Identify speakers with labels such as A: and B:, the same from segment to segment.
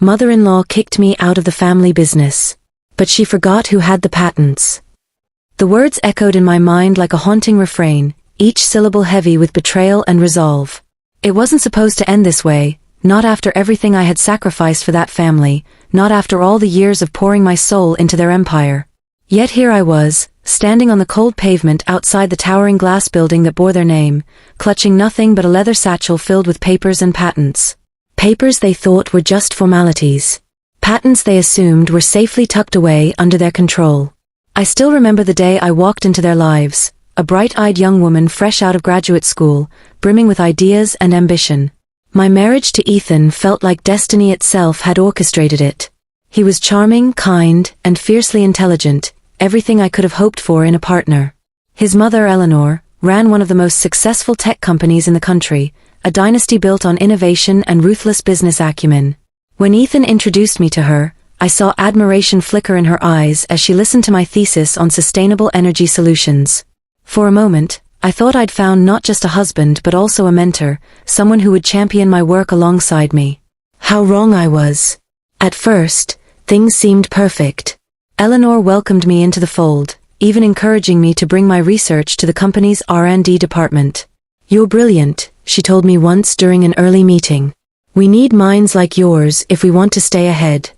A: Mother-in-law kicked me out of the family business. But she forgot who had the patents. The words echoed in my mind like a haunting refrain, each syllable heavy with betrayal and resolve. It wasn't supposed to end this way, not after everything I had sacrificed for that family, not after all the years of pouring my soul into their empire. Yet here I was, standing on the cold pavement outside the towering glass building that bore their name, clutching nothing but a leather satchel filled with papers and patents. Papers they thought were just formalities. Patents they assumed were safely tucked away under their control. I still remember the day I walked into their lives, a bright-eyed young woman fresh out of graduate school, brimming with ideas and ambition. My marriage to Ethan felt like destiny itself had orchestrated it. He was charming, kind, and fiercely intelligent, everything I could have hoped for in a partner. His mother, Eleanor, ran one of the most successful tech companies in the country, a dynasty built on innovation and ruthless business acumen. When Ethan introduced me to her, I saw admiration flicker in her eyes as she listened to my thesis on sustainable energy solutions. For a moment, I thought I'd found not just a husband but also a mentor, someone who would champion my work alongside me. How wrong I was. At first, things seemed perfect. Eleanor welcomed me into the fold, even encouraging me to bring my research to the company's R&D department. "You're brilliant," she told me once during an early meeting. "We need minds like yours if we want to stay ahead."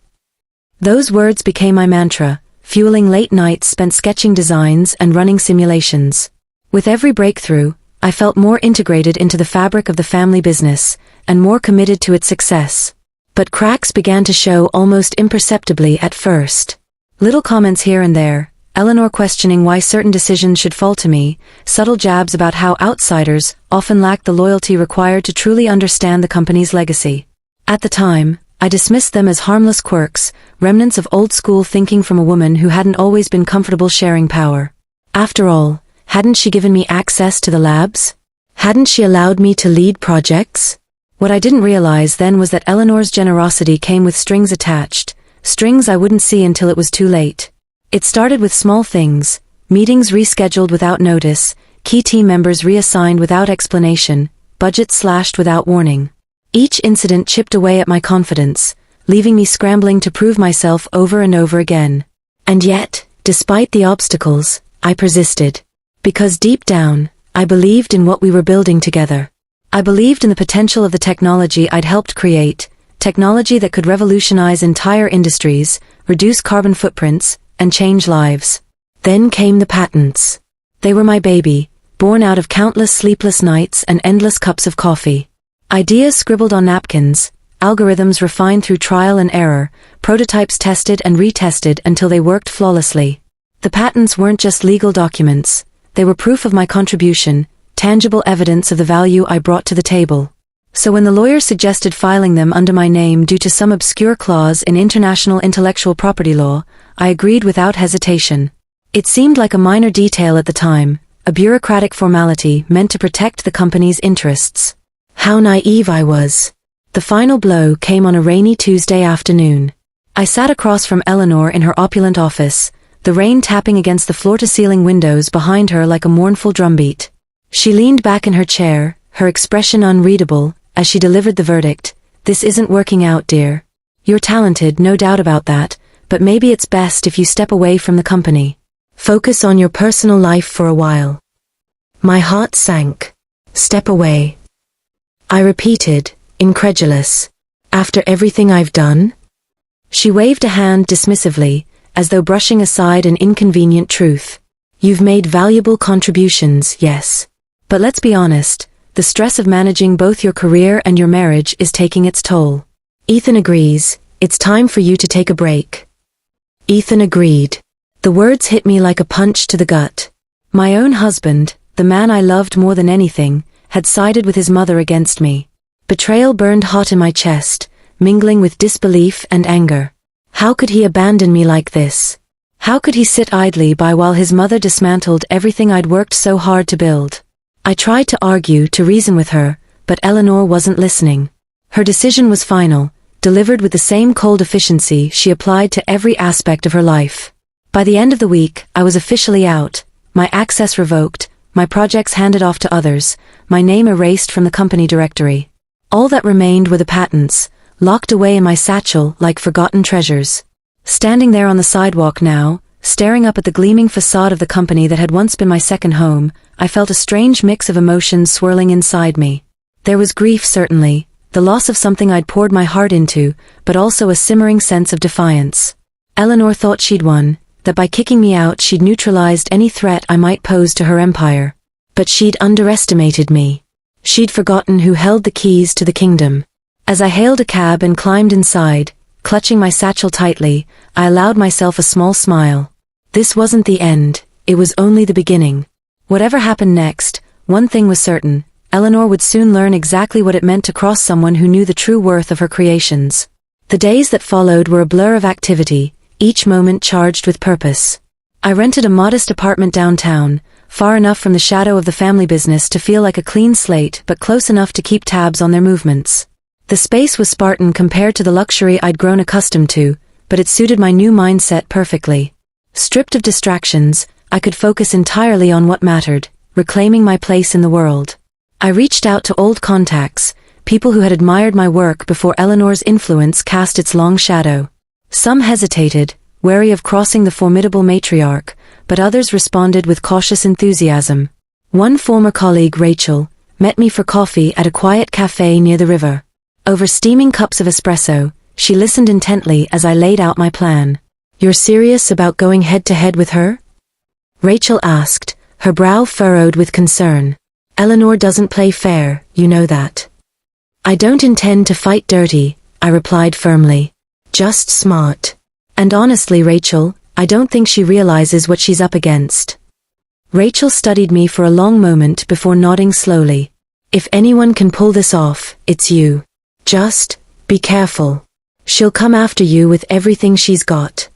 A: Those words became my mantra, fueling late nights spent sketching designs and running simulations. With every breakthrough, I felt more integrated into the fabric of the family business, and more committed to its success. But cracks began to show almost imperceptibly at first. Little comments here and there, Eleanor questioning why certain decisions should fall to me, subtle jabs about how outsiders often lack the loyalty required to truly understand the company's legacy. At the time, I dismissed them as harmless quirks, remnants of old-school thinking from a woman who hadn't always been comfortable sharing power. After all, hadn't she given me access to the labs? Hadn't she allowed me to lead projects? What I didn't realize then was that Eleanor's generosity came with strings attached, strings I wouldn't see until it was too late. It started with small things, meetings rescheduled without notice, key team members reassigned without explanation, budgets slashed without warning. Each incident chipped away at my confidence, leaving me scrambling to prove myself over and over again. And yet, despite the obstacles, I persisted. Because deep down, I believed in what we were building together. I believed in the potential of the technology I'd helped create, technology that could revolutionize entire industries, reduce carbon footprints, and change lives. Then came the patents. They were my baby, born out of countless sleepless nights and endless cups of coffee. Ideas scribbled on napkins, algorithms refined through trial and error, prototypes tested and retested until they worked flawlessly. The patents weren't just legal documents, they were proof of my contribution, tangible evidence of the value I brought to the table. So when the lawyer suggested filing them under my name due to some obscure clause in international intellectual property law, I agreed without hesitation. It seemed like a minor detail at the time, a bureaucratic formality meant to protect the company's interests. How naive I was. The final blow came on a rainy Tuesday afternoon. I sat across from Eleanor in her opulent office, the rain tapping against the floor-to-ceiling windows behind her like a mournful drumbeat. She leaned back in her chair, her expression unreadable, as she delivered the verdict. "This isn't working out, dear. You're talented, no doubt about that, but maybe it's best if you step away from the company. Focus on your personal life for a while." My heart sank. "Step away?" I repeated, incredulous. "After everything I've done?" She waved a hand dismissively, as though brushing aside an inconvenient truth. "You've made valuable contributions, yes. But let's be honest, the stress of managing both your career and your marriage is taking its toll. Ethan agrees, it's time for you to take a break." Ethan agreed. The words hit me like a punch to the gut. My own husband, the man I loved more than anything, had sided with his mother against me. Betrayal burned hot in my chest, mingling with disbelief and anger. How could he abandon me like this? How could he sit idly by while his mother dismantled everything I'd worked so hard to build? I tried to argue, to reason with her, but Eleanor wasn't listening. Her decision was final, delivered with the same cold efficiency she applied to every aspect of her life. By the end of the week, I was officially out, my access revoked, my projects handed off to others, my name erased from the company directory. All that remained were the patents, locked away in my satchel like forgotten treasures. Standing there on the sidewalk now, staring up at the gleaming facade of the company that had once been my second home, I felt a strange mix of emotions swirling inside me. There was grief certainly, the loss of something I'd poured my heart into, but also a simmering sense of defiance. Eleanor thought she'd won, that by kicking me out she'd neutralized any threat I might pose to her empire. But she'd underestimated me. She'd forgotten who held the keys to the kingdom. As I hailed a cab and climbed inside, clutching my satchel tightly, I allowed myself a small smile. This wasn't the end, it was only the beginning. Whatever happened next, one thing was certain, Eleanor would soon learn exactly what it meant to cross someone who knew the true worth of her creations. The days that followed were a blur of activity, each moment charged with purpose. I rented a modest apartment downtown, far enough from the shadow of the family business to feel like a clean slate but close enough to keep tabs on their movements. The space was Spartan compared to the luxury I'd grown accustomed to, but it suited my new mindset perfectly. Stripped of distractions, I could focus entirely on what mattered, reclaiming my place in the world. I reached out to old contacts, people who had admired my work before Eleanor's influence cast its long shadow. Some hesitated, wary of crossing the formidable matriarch, but others responded with cautious enthusiasm. One former colleague, Rachel, met me for coffee at a quiet cafe near the river. Over steaming cups of espresso, she listened intently as I laid out my plan. "You're serious about going head-to-head with her?" Rachel asked, her brow furrowed with concern. "Eleanor doesn't play fair, you know that." "I don't intend to fight dirty," I replied firmly. "Just smart. And honestly, Rachel, I don't think she realizes what she's up against." Rachel studied me for a long moment before nodding slowly. "If anyone can pull this off, it's you. Just be careful. She'll come after you with everything she's got."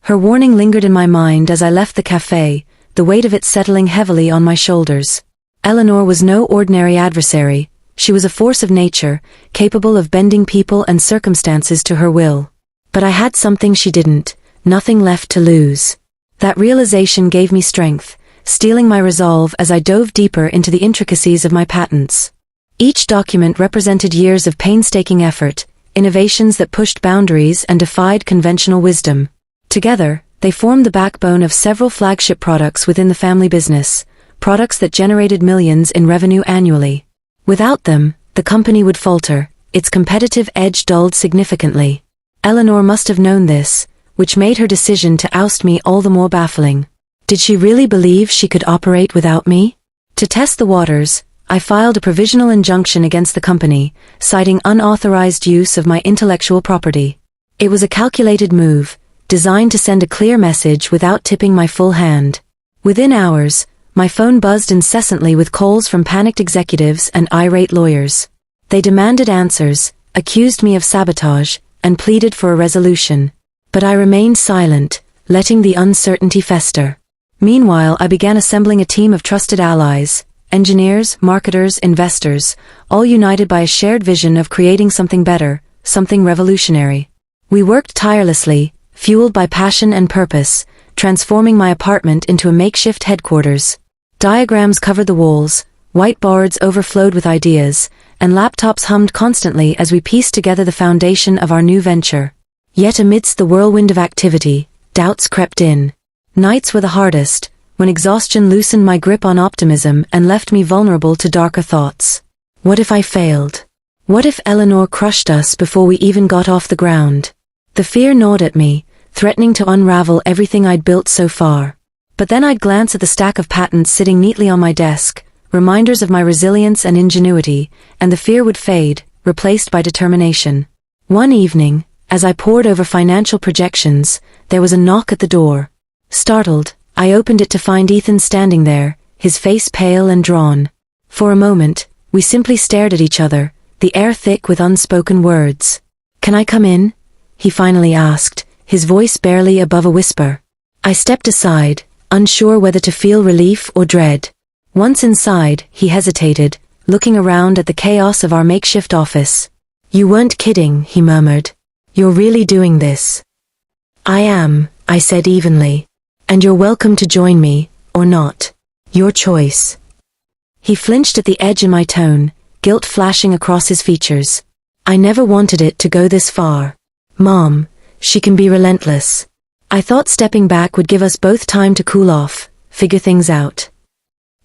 A: Her warning lingered in my mind as I left the cafe, the weight of it settling heavily on my shoulders. Eleanor was no ordinary adversary. She was a force of nature, capable of bending people and circumstances to her will. But I had something she didn't, nothing left to lose. That realization gave me strength, steeling my resolve as I dove deeper into the intricacies of my patents. Each document represented years of painstaking effort, innovations that pushed boundaries and defied conventional wisdom. Together, they formed the backbone of several flagship products within the family business, products that generated millions in revenue annually. Without them, the company would falter, its competitive edge dulled significantly. Eleanor must have known this, which made her decision to oust me all the more baffling. Did she really believe she could operate without me? To test the waters, I filed a provisional injunction against the company, citing unauthorized use of my intellectual property. It was a calculated move, designed to send a clear message without tipping my full hand. Within hours, my phone buzzed incessantly with calls from panicked executives and irate lawyers. They demanded answers, accused me of sabotage, and pleaded for a resolution. But I remained silent, letting the uncertainty fester. Meanwhile, I began assembling a team of trusted allies, engineers, marketers, investors, all united by a shared vision of creating something better, something revolutionary. We worked tirelessly, fueled by passion and purpose, transforming my apartment into a makeshift headquarters. Diagrams covered the walls, whiteboards overflowed with ideas, and laptops hummed constantly as we pieced together the foundation of our new venture. Yet amidst the whirlwind of activity, doubts crept in. Nights were the hardest, when exhaustion loosened my grip on optimism and left me vulnerable to darker thoughts. What if I failed? What if Eleanor crushed us before we even got off the ground? The fear gnawed at me, threatening to unravel everything I'd built so far. But then I'd glance at the stack of patents sitting neatly on my desk, reminders of my resilience and ingenuity, and the fear would fade, replaced by determination. One evening, as I pored over financial projections, there was a knock at the door. Startled, I opened it to find Ethan standing there, his face pale and drawn. For a moment, we simply stared at each other, the air thick with unspoken words. "Can I come in?" he finally asked, his voice barely above a whisper. I stepped aside, unsure whether to feel relief or dread. Once inside, he hesitated, looking around at the chaos of our makeshift office. "You weren't kidding," he murmured. "You're really doing this?" "I am," I said evenly. "And you're welcome to join me, or not. Your choice." He flinched at the edge in my tone, guilt flashing across his features. I never wanted it to go this far. Mom, she can be relentless. I thought stepping back would give us both time to cool off, figure things out.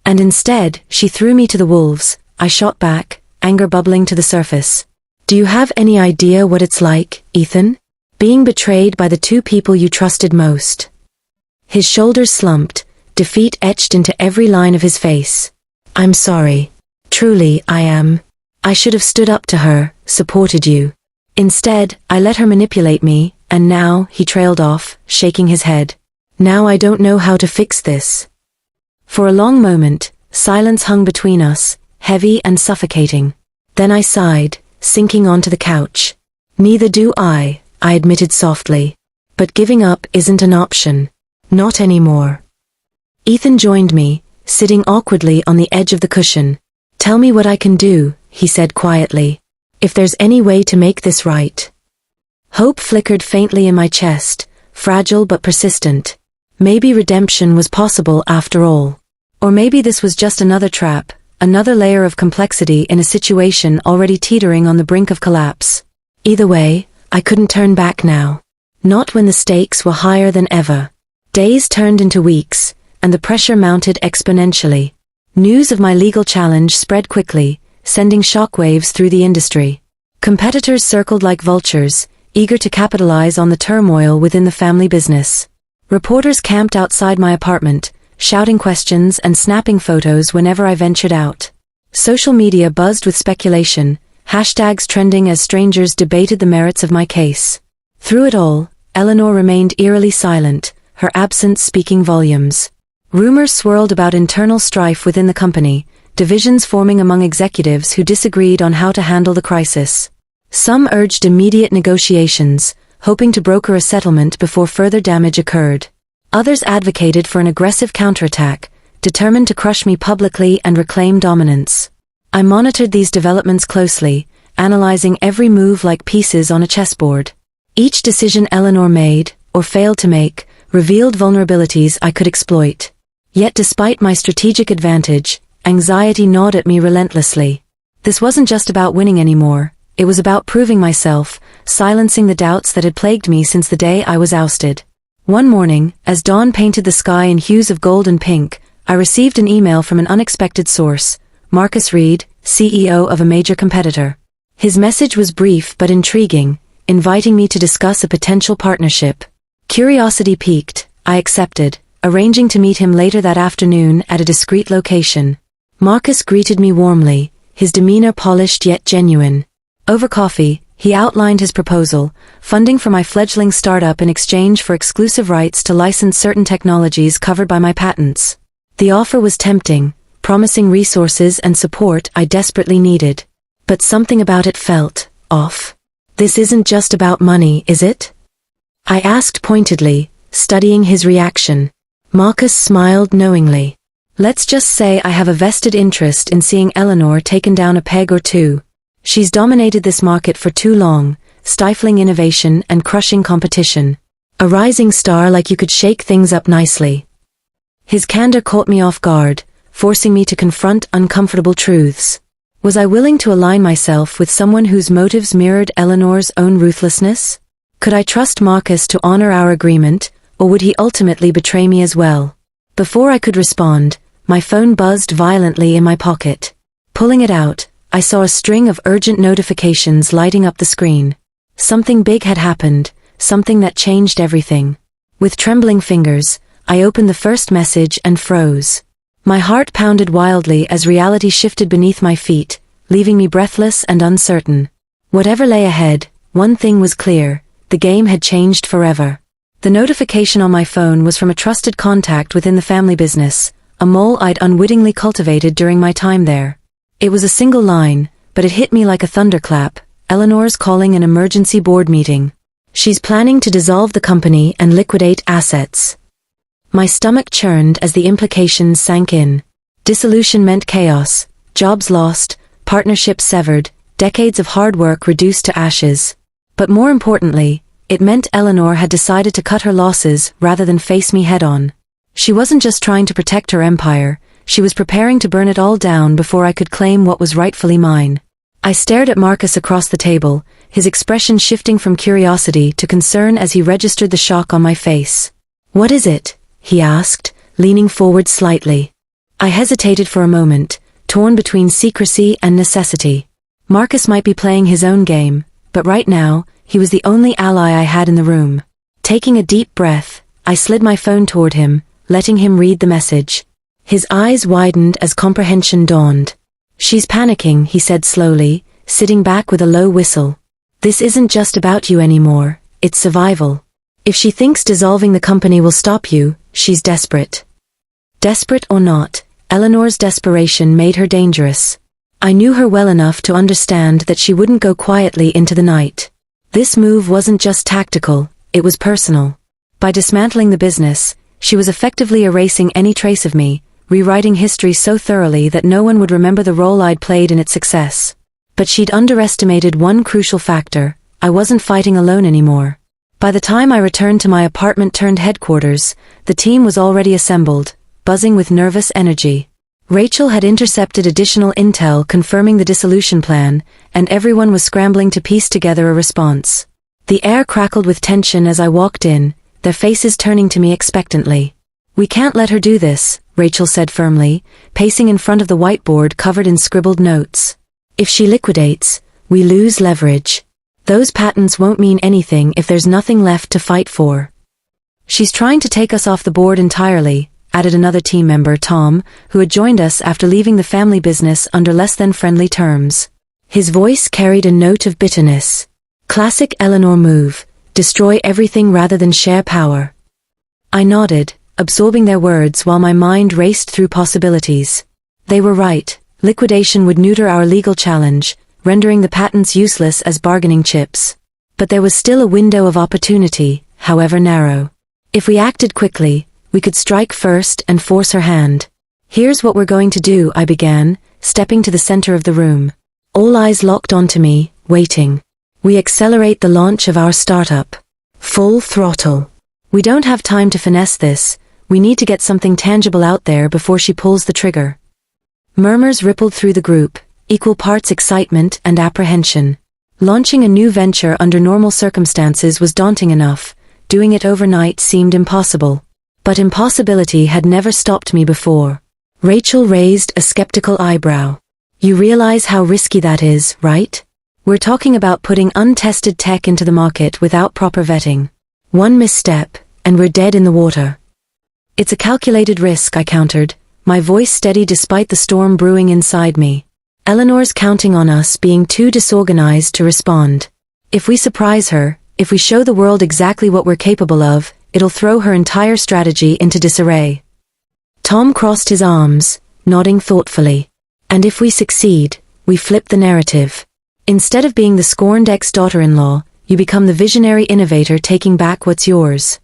A: And instead, she threw me to the wolves. I shot back, anger bubbling to the surface. Do you have any idea what it's like, Ethan? Being betrayed by the two people you trusted most. His shoulders slumped, defeat etched into every line of his face. I'm sorry. Truly, I am. I should have stood up to her, supported you. Instead, I let her manipulate me, and now, he trailed off, shaking his head. Now I don't know how to fix this. For a long moment, silence hung between us, heavy and suffocating. Then I sighed, sinking onto the couch. Neither do I admitted softly. But giving up isn't an option. Not anymore. Ethan joined me, sitting awkwardly on the edge of the cushion. Tell me what I can do, he said quietly. If there's any way to make this right. Hope flickered faintly in my chest, fragile but persistent. Maybe redemption was possible after all. Or maybe this was just another trap, another layer of complexity in a situation already teetering on the brink of collapse. Either way, I couldn't turn back now. Not when the stakes were higher than ever. Days turned into weeks, and the pressure mounted exponentially. News of my legal challenge spread quickly, sending shockwaves through the industry. Competitors circled like vultures, eager to capitalize on the turmoil within the family business. Reporters camped outside my apartment, shouting questions and snapping photos whenever I ventured out. Social media buzzed with speculation, hashtags trending as strangers debated the merits of my case. Through it all, Eleanor remained eerily silent, her absence speaking volumes. Rumors swirled about internal strife within the company, divisions forming among executives who disagreed on how to handle the crisis. Some urged immediate negotiations, hoping to broker a settlement before further damage occurred. Others advocated for an aggressive counterattack, determined to crush me publicly and reclaim dominance. I monitored these developments closely, analyzing every move like pieces on a chessboard. Each decision Eleanor made, or failed to make, revealed vulnerabilities I could exploit. Yet despite my strategic advantage, anxiety gnawed at me relentlessly. This wasn't just about winning anymore, it was about proving myself, silencing the doubts that had plagued me since the day I was ousted. One morning, as dawn painted the sky in hues of gold and pink, I received an email from an unexpected source, Marcus Reed, CEO of a major competitor. His message was brief but intriguing, inviting me to discuss a potential partnership. Curiosity piqued, I accepted, arranging to meet him later that afternoon at a discreet location. Marcus greeted me warmly, his demeanor polished yet genuine. Over coffee, he outlined his proposal, funding for my fledgling startup in exchange for exclusive rights to license certain technologies covered by my patents. The offer was tempting, promising resources and support I desperately needed. But something about it felt off. This isn't just about money, is it? I asked pointedly, studying his reaction. Marcus smiled knowingly. Let's just say I have a vested interest in seeing Eleanor taken down a peg or two. She's dominated this market for too long, stifling innovation and crushing competition. A rising star like you could shake things up nicely. His candor caught me off guard, forcing me to confront uncomfortable truths. Was I willing to align myself with someone whose motives mirrored Eleanor's own ruthlessness? Could I trust Marcus to honor our agreement, or would he ultimately betray me as well? Before I could respond, my phone buzzed violently in my pocket. Pulling it out, I saw a string of urgent notifications lighting up the screen. Something big had happened, something that changed everything. With trembling fingers, I opened the first message and froze. My heart pounded wildly as reality shifted beneath my feet, leaving me breathless and uncertain. Whatever lay ahead, one thing was clear, the game had changed forever. The notification on my phone was from a trusted contact within the family business, a mole I'd unwittingly cultivated during my time there. It was a single line, but it hit me like a thunderclap. Eleanor's calling an emergency board meeting. She's planning to dissolve the company and liquidate assets. My stomach churned as the implications sank in. Dissolution meant chaos, jobs lost, partnerships severed, decades of hard work reduced to ashes. But more importantly, it meant Eleanor had decided to cut her losses rather than face me head-on. She wasn't just trying to protect her empire, she was preparing to burn it all down before I could claim what was rightfully mine. I stared at Marcus across the table, his expression shifting from curiosity to concern as he registered the shock on my face. "What is it?" he asked, leaning forward slightly. I hesitated for a moment, torn between secrecy and necessity. Marcus might be playing his own game, but right now, he was the only ally I had in the room. Taking a deep breath, I slid my phone toward him, letting him read the message. His eyes widened as comprehension dawned. "She's panicking," he said slowly, sitting back with a low whistle. "This isn't just about you anymore, it's survival. If she thinks dissolving the company will stop you, she's desperate." Desperate or not, Eleanor's desperation made her dangerous. I knew her well enough to understand that she wouldn't go quietly into the night. This move wasn't just tactical, it was personal. By dismantling the business, she was effectively erasing any trace of me, rewriting history so thoroughly that no one would remember the role I'd played in its success. But she'd underestimated one crucial factor: I wasn't fighting alone anymore. By the time I returned to my apartment-turned-headquarters, the team was already assembled, buzzing with nervous energy. Rachel had intercepted additional intel confirming the dissolution plan, and everyone was scrambling to piece together a response. The air crackled with tension as I walked in, their faces turning to me expectantly. "We can't let her do this," Rachel said firmly, pacing in front of the whiteboard covered in scribbled notes. "If she liquidates, we lose leverage. Those patents won't mean anything if there's nothing left to fight for." "She's trying to take us off the board entirely," added another team member, Tom, who had joined us after leaving the family business under less than friendly terms. His voice carried a note of bitterness. Classic Eleanor move, destroy everything rather than share power. I nodded, absorbing their words while my mind raced through possibilities. They were right, liquidation would neuter our legal challenge, rendering the patents useless as bargaining chips. But there was still a window of opportunity, however narrow. If we acted quickly, we could strike first and force her hand. "Here's what we're going to do," I began, stepping to the center of the room. All eyes locked onto me, waiting. "We accelerate the launch of our startup. Full throttle. We don't have time to finesse this, we need to get something tangible out there before she pulls the trigger." Murmurs rippled through the group, equal parts excitement and apprehension. Launching a new venture under normal circumstances was daunting enough, doing it overnight seemed impossible. But impossibility had never stopped me before. Rachel raised a skeptical eyebrow. "You realize how risky that is, right? We're talking about putting untested tech into the market without proper vetting. One misstep, and we're dead in the water." "It's a calculated risk," I countered, my voice steady despite the storm brewing inside me. "Eleanor's counting on us being too disorganized to respond. If we surprise her, if we show the world exactly what we're capable of, it'll throw her entire strategy into disarray." Tom crossed his arms, nodding thoughtfully. "And if we succeed, we flip the narrative. Instead of being the scorned ex-daughter-in-law, you become the visionary innovator taking back what's yours."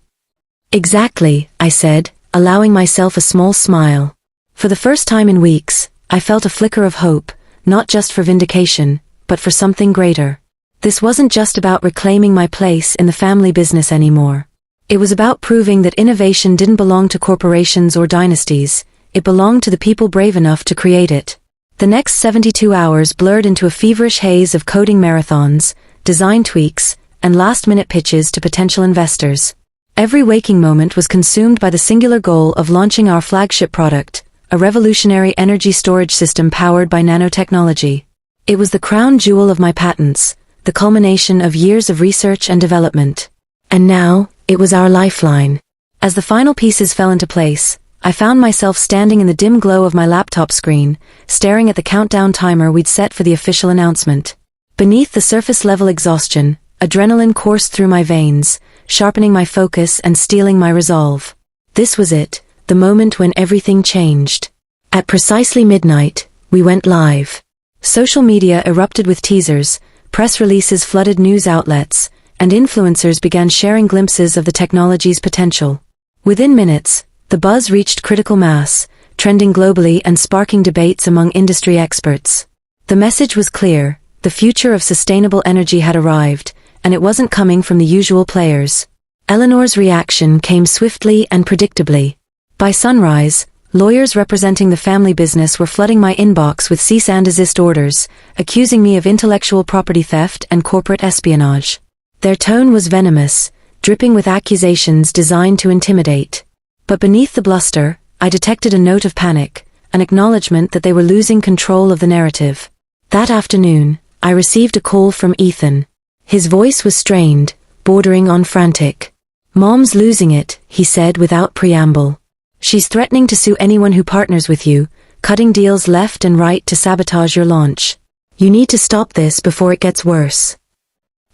A: "Exactly," I said, allowing myself a small smile. For the first time in weeks, I felt a flicker of hope, not just for vindication, but for something greater. This wasn't just about reclaiming my place in the family business anymore. It was about proving that innovation didn't belong to corporations or dynasties, it belonged to the people brave enough to create it. The next 72 hours blurred into a feverish haze of coding marathons, design tweaks, and last-minute pitches to potential investors. Every waking moment was consumed by the singular goal of launching our flagship product, a revolutionary energy storage system powered by nanotechnology. It was the crown jewel of my patents, the culmination of years of research and development. And now, it was our lifeline. As the final pieces fell into place, I found myself standing in the dim glow of my laptop screen, staring at the countdown timer we'd set for the official announcement. Beneath the surface-level exhaustion, adrenaline coursed through my veins, sharpening my focus and steeling my resolve. This was it, the moment when everything changed. At precisely midnight, we went live. Social media erupted with teasers, press releases flooded news outlets, and influencers began sharing glimpses of the technology's potential. Within minutes, the buzz reached critical mass, trending globally and sparking debates among industry experts. The message was clear, the future of sustainable energy had arrived, and it wasn't coming from the usual players. Eleanor's reaction came swiftly and predictably. By sunrise, Lawyers representing the family business were flooding my inbox with cease and desist orders, accusing me of intellectual property theft and corporate espionage. Their tone was venomous, dripping with accusations designed to intimidate. But beneath the bluster, I detected a note of panic, an acknowledgement that they were losing control of the narrative. That afternoon, I received a call from Ethan. His voice was strained, bordering on frantic. "Mom's losing it," he said without preamble. "She's threatening to sue anyone who partners with you, cutting deals left and right to sabotage your launch. You need to stop this before it gets worse."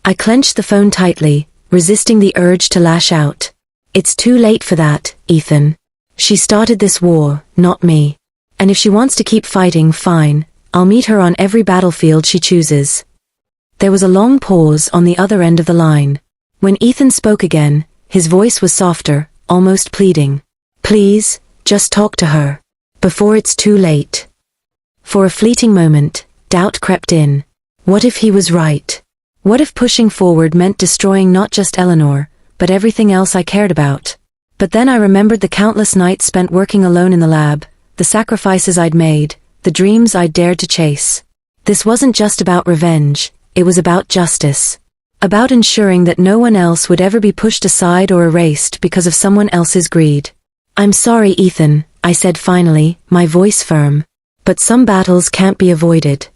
A: I clenched the phone tightly, resisting the urge to lash out. "It's too late for that, Ethan. She started this war, not me. And if she wants to keep fighting, fine, I'll meet her on every battlefield she chooses." There was a long pause on the other end of the line. When Ethan spoke again, his voice was softer, almost pleading. "Please, just talk to her. Before it's too late." For a fleeting moment, doubt crept in. What if he was right? What if pushing forward meant destroying not just Eleanor, but everything else I cared about? But then I remembered the countless nights spent working alone in the lab, the sacrifices I'd made, the dreams I'd dared to chase. This wasn't just about revenge, it was about justice. About ensuring that no one else would ever be pushed aside or erased because of someone else's greed. "I'm sorry, Ethan," I said finally, my voice firm. "But some battles can't be avoided."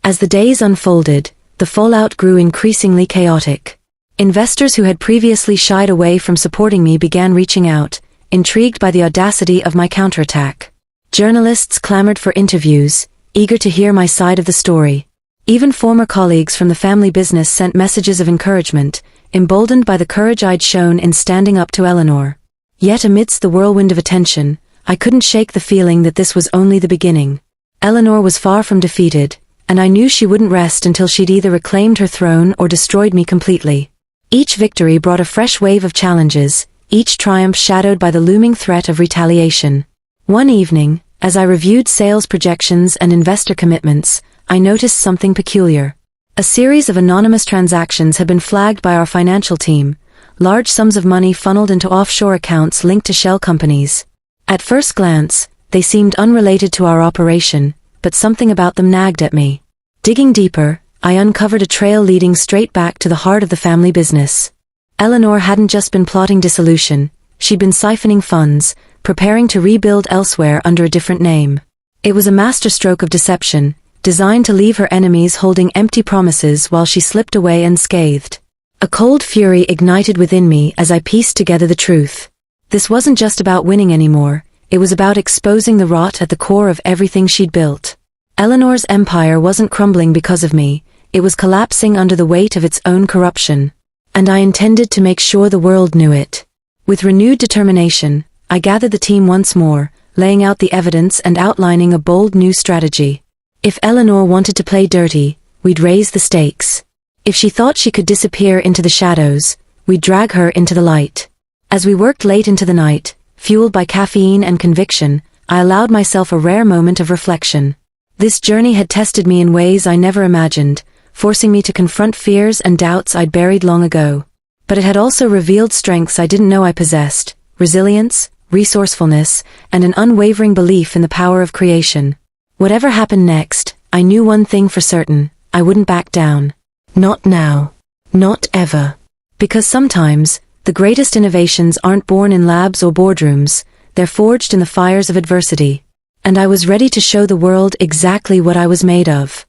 A: As the days unfolded, the fallout grew increasingly chaotic. Investors who had previously shied away from supporting me began reaching out, intrigued by the audacity of my counterattack. Journalists clamored for interviews, eager to hear my side of the story. Even former colleagues from the family business sent messages of encouragement, emboldened by the courage I'd shown in standing up to Eleanor. Yet amidst the whirlwind of attention, I couldn't shake the feeling that this was only the beginning. Eleanor was far from defeated, and I knew she wouldn't rest until she'd either reclaimed her throne or destroyed me completely. Each victory brought a fresh wave of challenges, each triumph shadowed by the looming threat of retaliation. One evening, as I reviewed sales projections and investor commitments, I noticed something peculiar. A series of anonymous transactions had been flagged by our financial team, large sums of money funneled into offshore accounts linked to shell companies. At first glance, they seemed unrelated to our operation, but something about them nagged at me. Digging deeper, I uncovered a trail leading straight back to the heart of the family business. Eleanor hadn't just been plotting dissolution, she'd been siphoning funds, preparing to rebuild elsewhere under a different name. It was a masterstroke of deception, designed to leave her enemies holding empty promises while she slipped away unscathed. A cold fury ignited within me as I pieced together the truth. This wasn't just about winning anymore, it was about exposing the rot at the core of everything she'd built. Eleanor's empire wasn't crumbling because of me, it was collapsing under the weight of its own corruption. And I intended to make sure the world knew it. With renewed determination, I gathered the team once more, laying out the evidence and outlining a bold new strategy. If Eleanor wanted to play dirty, we'd raise the stakes. If she thought she could disappear into the shadows, we'd drag her into the light. As we worked late into the night, fueled by caffeine and conviction, I allowed myself a rare moment of reflection. This journey had tested me in ways I never imagined, forcing me to confront fears and doubts I'd buried long ago. But it had also revealed strengths I didn't know I possessed: resilience, resourcefulness, and an unwavering belief in the power of creation. Whatever happened next, I knew one thing for certain: I wouldn't back down. Not now. Not ever. Because sometimes, the greatest innovations aren't born in labs or boardrooms, they're forged in the fires of adversity. And I was ready to show the world exactly what I was made of.